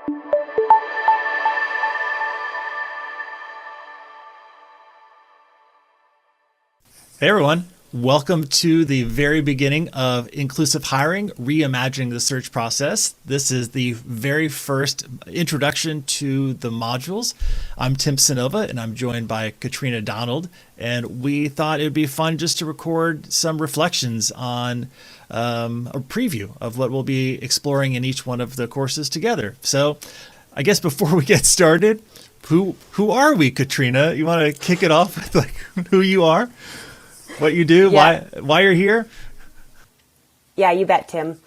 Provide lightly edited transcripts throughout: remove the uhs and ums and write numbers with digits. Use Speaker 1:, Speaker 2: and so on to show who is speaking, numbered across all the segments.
Speaker 1: Hey everyone, welcome to the very beginning of Inclusive Hiring, Reimagining the Search Process. This is the very first introduction to the modules. I'm Tim Cynova and I'm joined by Katrina Donald, and we thought it would be fun just to record some reflections on a preview of what we'll be exploring in each one of the courses together. So I guess before we get started, who are we, Katrina? You want to kick it off with like who you are? What you do,
Speaker 2: Yeah.
Speaker 1: why you're here?
Speaker 2: Yeah, you bet, Tim.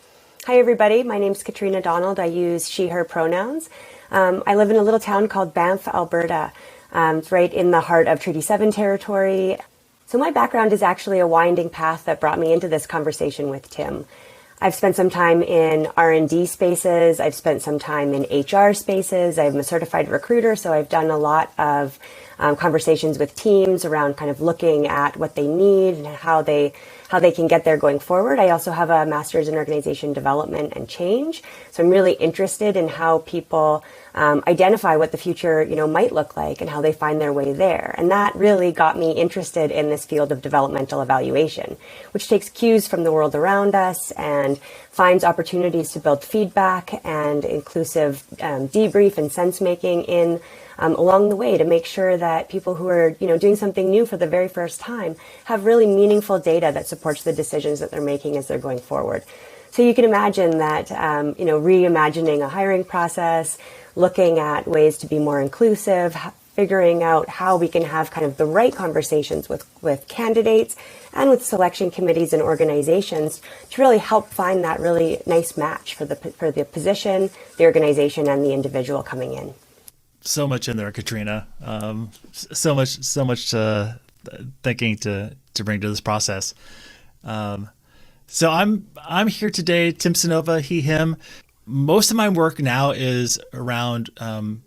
Speaker 2: Hi, everybody. My name's Katrina Donald. I use she, her pronouns. I live in a little town called Banff, Alberta. It's right in the heart of Treaty 7 territory. So my background is actually a winding path that brought me into this conversation with Tim. I've spent some time in R&D spaces. I've spent some time in HR spaces. I'm a certified recruiter, so I've done a lot of conversations with teams around kind of looking at what they need and how they can get there going forward. I also have a master's in organization development and change, so I'm really interested in how people identify what the future might look like and how they find their way there. And that really got me interested in this field of developmental evaluation, which takes cues from the world around us and finds opportunities to build feedback and inclusive debrief and sense making in along the way to make sure that people who are doing something new for the very first time have really meaningful data that supports the decisions that they're making as they're going forward. So you can imagine that reimagining a hiring process, looking at ways to be more inclusive, figuring out how we can have kind of the right conversations with candidates and with selection committees and organizations to really help find that really nice match for the position, the organization, and the individual coming in.
Speaker 1: So much in there, Katrina. So much thinking to bring to this process. So I'm here today, Tim Cynova, he, him. Most of my work now is around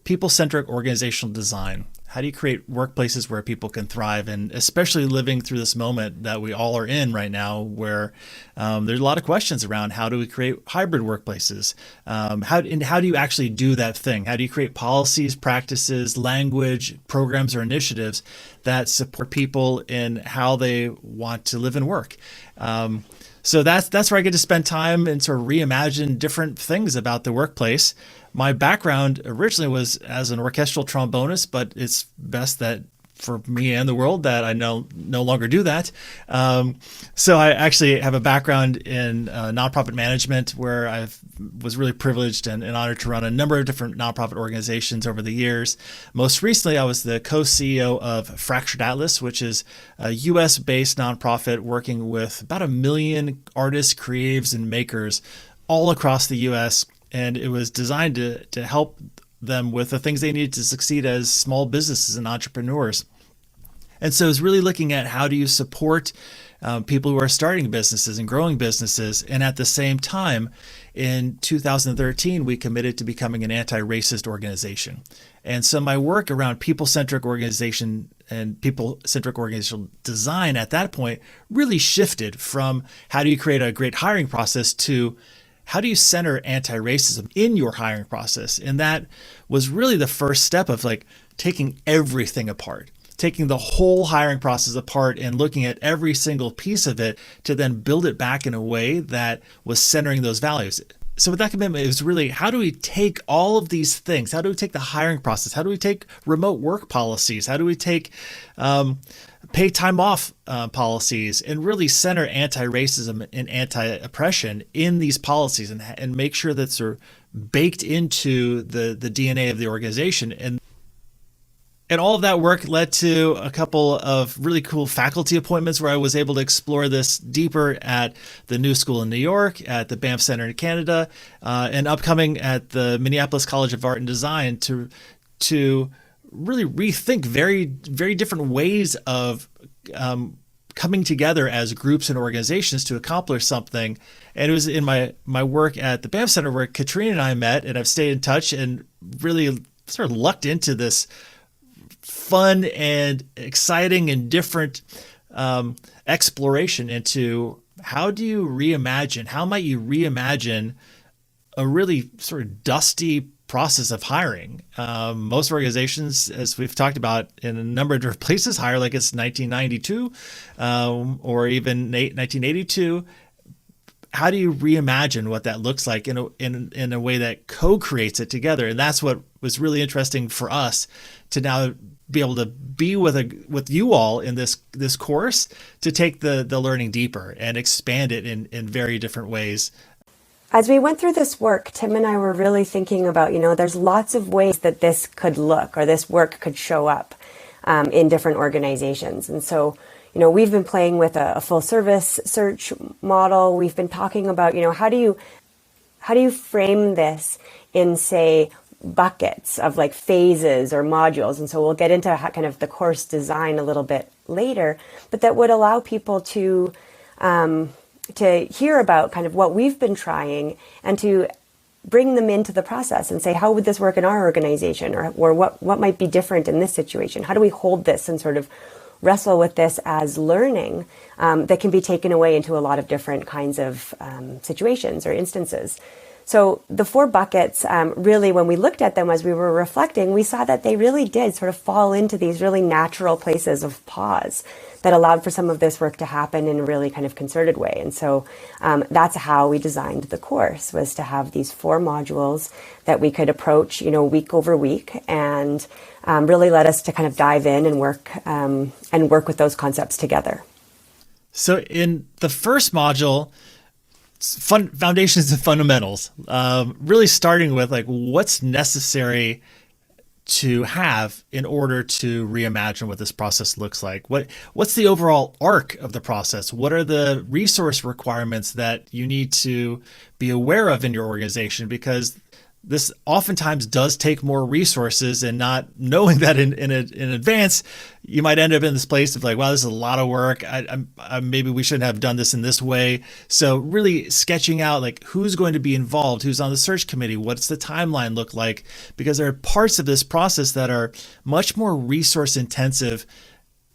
Speaker 1: people-centric organizational design. How do you create workplaces where people can thrive? And especially living through this moment that we all are in right now, where there's a lot of questions around how do we create hybrid workplaces? How do you actually do that thing? How do you create policies, practices, language, programs, or initiatives that support people in how they want to live and work? So that's where I get to spend time and sort of reimagine different things about the workplace. My background originally was as an orchestral trombonist, but it's best that for me and the world that I no longer do that. So I actually have a background in nonprofit management, where I was really privileged and honored to run a number of different nonprofit organizations over the years. Most recently, I was the co-CEO of Fractured Atlas, which is a US-based nonprofit working with about 1 million artists, creatives, and makers all across the US. And it was designed to help them with the things they needed to succeed as small businesses and entrepreneurs. And so it's really looking at how do you support people who are starting businesses and growing businesses. And at the same time, in 2013, we committed to becoming an anti-racist organization. And so my work around people-centric organization and people-centric organizational design at that point really shifted from how do you create a great hiring process to how do you center anti-racism in your hiring process? And that was really the first step of like taking everything apart, taking the whole hiring process apart and looking at every single piece of it to then build it back in a way that was centering those values. So with that commitment, it was really, how do we take all of these things? How do we take the hiring process? How do we take remote work policies? How do we take pay time off policies and really center anti-racism and anti-oppression in these policies and make sure that they're baked into the DNA of the organization. And all of that work led to a couple of really cool faculty appointments where I was able to explore this deeper at the New School in New York, at the Banff Center in Canada, and upcoming at the Minneapolis College of Art and Design to really rethink very, very different ways of coming together as groups and organizations to accomplish something. And it was in my work at the Banff Center where Katrina and I met, and I've stayed in touch and really sort of lucked into this fun and exciting and different exploration into how might you reimagine a really sort of dusty process of hiring. Most organizations, as we've talked about in a number of different places, hire like it's 1992 or even 1982. How do you reimagine what that looks like in a way that co-creates it together? And that's what was really interesting for us to now be able to be with you all in this course, to take the learning deeper and expand it in very different ways.
Speaker 2: As we went through this work, Tim and I were really thinking about, there's lots of ways that this could look, or this work could show up in different organizations. And so, we've been playing with a full service search model. We've been talking about, how do you frame this in, say, buckets of like phases or modules. And so we'll get into kind of the course design a little bit later, but that would allow people to hear about kind of what we've been trying and to bring them into the process and say, how would this work in our organization, or what might be different in this situation? How do we hold this and sort of wrestle with this as learning that can be taken away into a lot of different kinds of situations or instances? So the 4 buckets, really, when we looked at them as we were reflecting, we saw that they really did sort of fall into these really natural places of pause that allowed for some of this work to happen in a really kind of concerted way. And so that's how we designed the course, was to have these 4 modules that we could approach, week over week, and really let us to kind of dive in and work with those concepts together.
Speaker 1: So in the first module, foundations and fundamentals, really starting with like what's necessary to have in order to reimagine what this process looks like. What's the overall arc of the process? What are the resource requirements that you need to be aware of in your organization? Because this oftentimes does take more resources, and not knowing that in advance, you might end up in this place of like, wow, this is a lot of work. Maybe we shouldn't have done this in this way. So really sketching out like who's going to be involved, who's on the search committee, what's the timeline look like? Because there are parts of this process that are much more resource intensive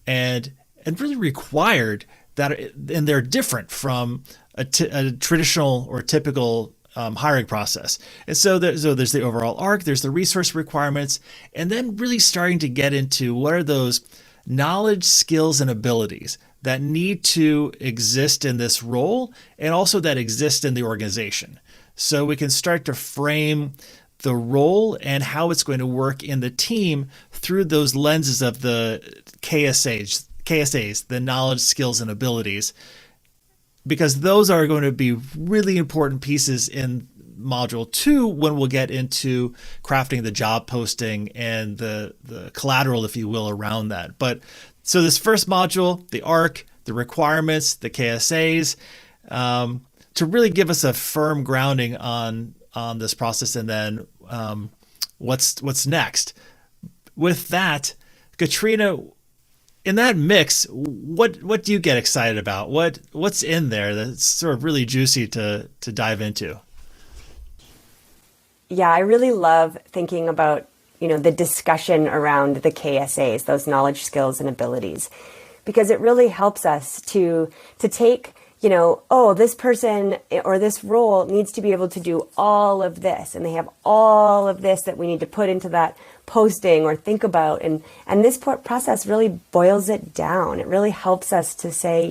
Speaker 1: and really required, and they're different from a traditional or typical hiring process. And so there's the overall arc, there's the resource requirements, and then really starting to get into what are those knowledge, skills, and abilities that need to exist in this role, and also that exist in the organization. So we can start to frame the role and how it's going to work in the team through those lenses of the KSAs, the knowledge, skills, and abilities, because those are going to be really important pieces in module 2 when we'll get into crafting the job posting and the collateral, if you will, around that. But so this first module, the arc, the requirements, the KSAs, to really give us a firm grounding on this process, and then what's next. With that, Katrina, in that mix, what do you get excited about? What's in there that's sort of really juicy to dive into?
Speaker 2: Yeah, I really love thinking about, the discussion around the KSAs, those knowledge, skills, and abilities, because it really helps us to take, this person or this role needs to be able to do all of this, and they have all of this that we need to put into that posting or think about. And this process really boils it down. It really helps us to say,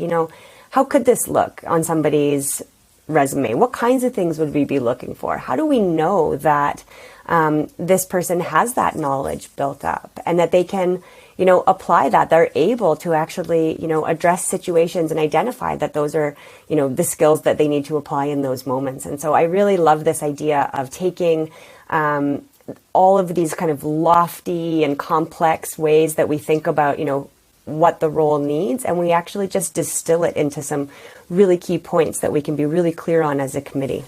Speaker 2: how could this look on somebody's resume? What kinds of things would we be looking for? How do we know that this person has that knowledge built up and that they can, apply that? They're able to actually, address situations and identify that those are, the skills that they need to apply in those moments. And so I really love this idea of taking all of these kind of lofty and complex ways that we think about, what the role needs, and we actually just distill it into some really key points that we can be really clear on as a committee.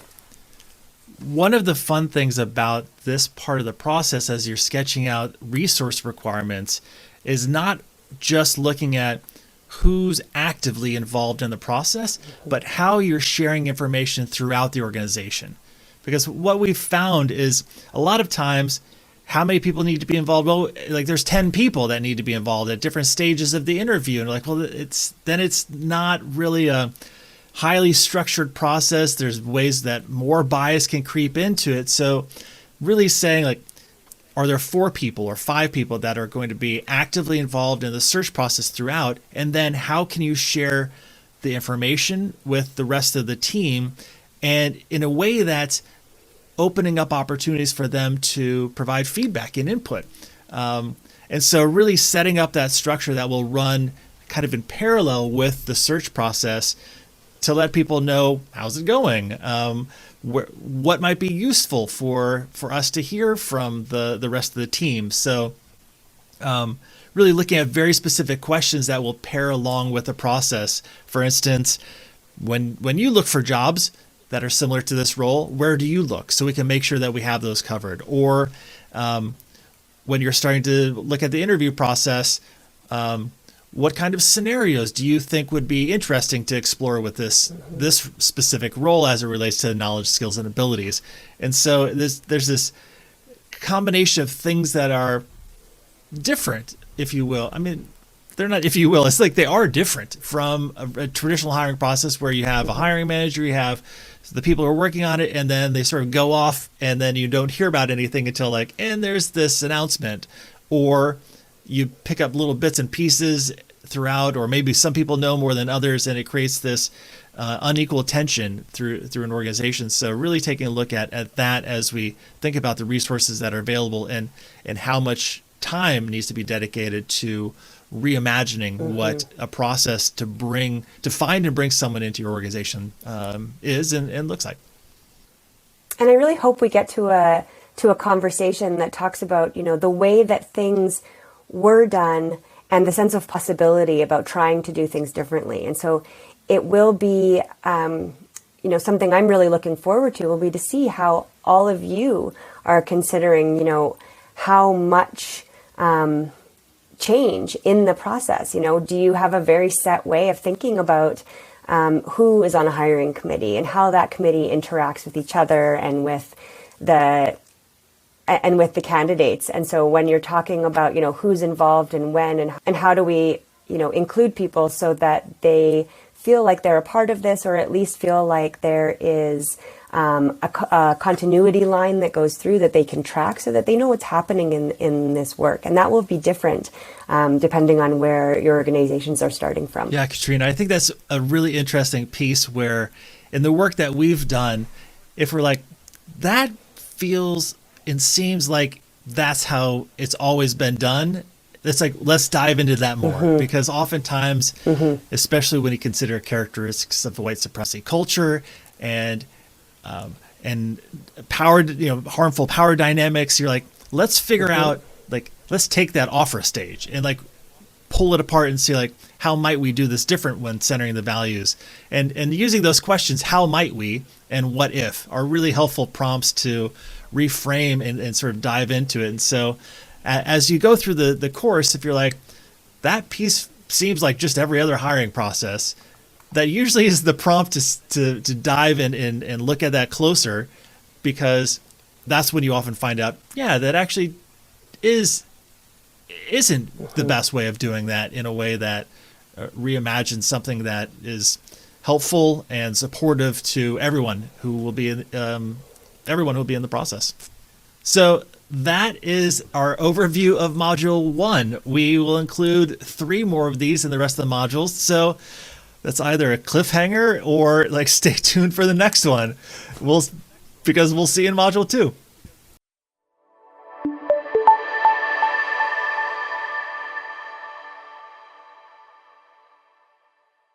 Speaker 1: One of the fun things about this part of the process, as you're sketching out resource requirements, is not just looking at who's actively involved in the process, but how you're sharing information throughout the organization. Because what we've found is a lot of times, how many people need to be involved? Well, like there's 10 people that need to be involved at different stages of the interview. And like, well, it's not really a highly structured process. There's ways that more bias can creep into it. So really saying like, are there 4 people or 5 people that are going to be actively involved in the search process throughout? And then how can you share the information with the rest of the team, and in a way that's opening up opportunities for them to provide feedback and input. And so really setting up that structure that will run kind of in parallel with the search process to let people know how's it going, what might be useful for us to hear from the rest of the team. So really looking at very specific questions that will pair along with the process. For instance, when you look for jobs that are similar to this role, where do you look? So we can make sure that we have those covered. Or when you're starting to look at the interview process, what kind of scenarios do you think would be interesting to explore with this specific role as it relates to knowledge, skills, and abilities? And so there's this combination of things that are different, if you will. I mean, they're not, if you will, it's like they are different from a traditional hiring process where you have a hiring manager, you have the people who are working on it, and then they sort of go off, and then you don't hear about anything until like, and there's this announcement, or you pick up little bits and pieces throughout, or maybe some people know more than others, and it creates this unequal tension through an organization. So really taking a look at that as we think about the resources that are available, and how much time needs to be dedicated to reimagining what a process to find and bring someone into your organization is and looks like.
Speaker 2: And I really hope we get to a conversation that talks about, the way that things were done and the sense of possibility about trying to do things differently. And so it will be, something I'm really looking forward to will be to see how all of you are considering, how much change in the process. Do you have a very set way of thinking about who is on a hiring committee and how that committee interacts with each other and with the candidates? And so when you're talking about, who's involved and when and how do we, include people so that they feel like they're a part of this, or at least feel like there is a continuity line that goes through that they can track so that they know what's happening in this work. And that will be different depending on where your organizations are starting from.
Speaker 1: Yeah, Katrina, I think that's a really interesting piece where in the work that we've done, if we're like, that feels and seems like that's how it's always been done, it's like, let's dive into that more, because oftentimes, especially when you consider characteristics of the white supremacy culture and power, harmful power dynamics, you're like, let's figure out, like, let's take that off our stage and like pull it apart and see like, how might we do this different when centering the values, and using those questions, how might we and what if, are really helpful prompts to reframe and sort of dive into it. And so as you go through the course, if you're like, that piece seems like just every other hiring process, that usually is the prompt to dive in and look at that closer, because that's when you often find out, that actually isn't the best way of doing that in a way that reimagines something that is helpful and supportive to everyone who will be in the process. So that is our overview of Module 1. We will include 3 more of these in the rest of the modules. So that's either a cliffhanger or like stay tuned for the next one. Because we'll see in Module 2.